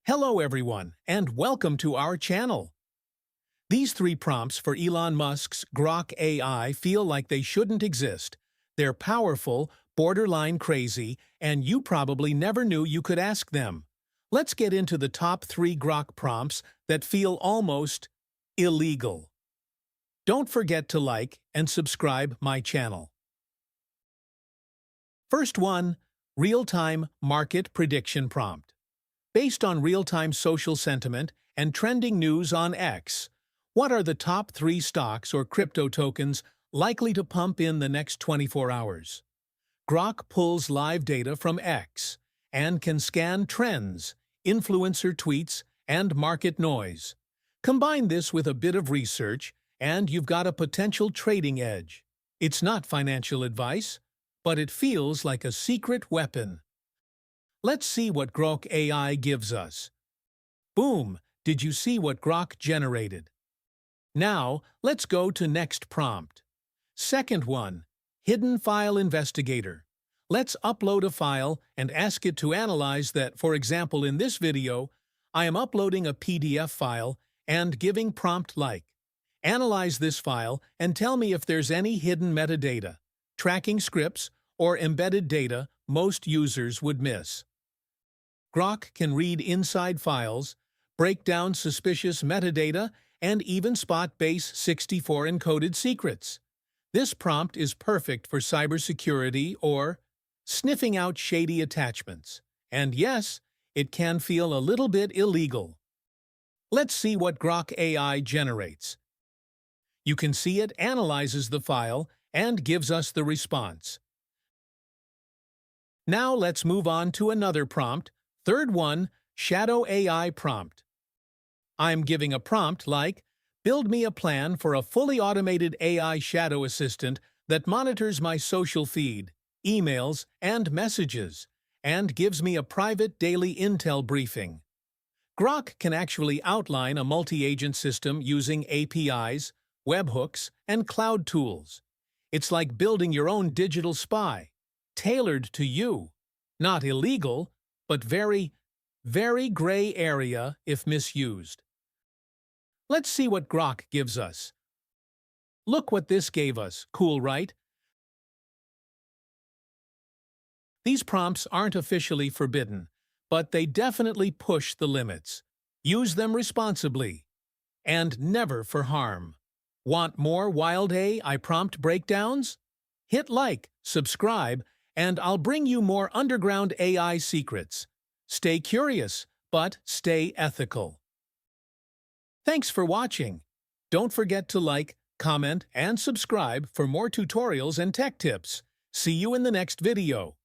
Hello everyone, and welcome to our channel. These three prompts for Elon Musk's Grok AI feel like they shouldn't exist. They're powerful, borderline crazy, and you probably never knew you could ask them. Let's get into the top 3 Grok prompts that feel almost illegal. Don't forget to like and subscribe my channel. First one, Real-Time Market Prediction Prompt. Based on real-time social sentiment and trending news on X, what are the top 3 stocks or crypto tokens likely to pump in the next 24 hours? Grok pulls live data from X and can scan trends, influencer tweets, and market noise. Combine this with a bit of research, and you've got a potential trading edge. It's not financial advice, but it feels like a secret weapon. Let's see what Grok AI gives us. Boom! Did you see what Grok generated? Now, let's go to next prompt. Second one, Hidden File Investigator. Let's upload a file and ask it to analyze that. For example, in this video, I am uploading a PDF file and giving prompt like, analyze this file and tell me if there's any hidden metadata, tracking scripts, or embedded data most users would miss. Grok can read inside files, break down suspicious metadata, and even spot base64 encoded secrets. This prompt is perfect for cybersecurity or sniffing out shady attachments. And yes, it can feel a little bit illegal. Let's see what Grok AI generates. You can see it analyzes the file and gives us the response. Now let's move on to another prompt. Third one, Shadow AI Prompt. I'm giving a prompt like, build me a plan for a fully automated AI shadow assistant that monitors my social feed, emails, and messages, and gives me a private daily intel briefing. Grok can actually outline a multi-agent system using APIs, webhooks, and cloud tools. It's like building your own digital spy, tailored to you. Not illegal, but very, very gray area if misused. Let's see what Grok gives us. Look what this gave us. Cool, right? These prompts aren't officially forbidden, but they definitely push the limits. Use them responsibly, and never for harm. Want more wild AI prompt breakdowns? Hit like, subscribe, and I'll bring you more underground AI secrets. Stay curious, but stay ethical. Thanks for watching. Don't forget to like, comment, and subscribe for more tutorials and tech tips. See you in the next video.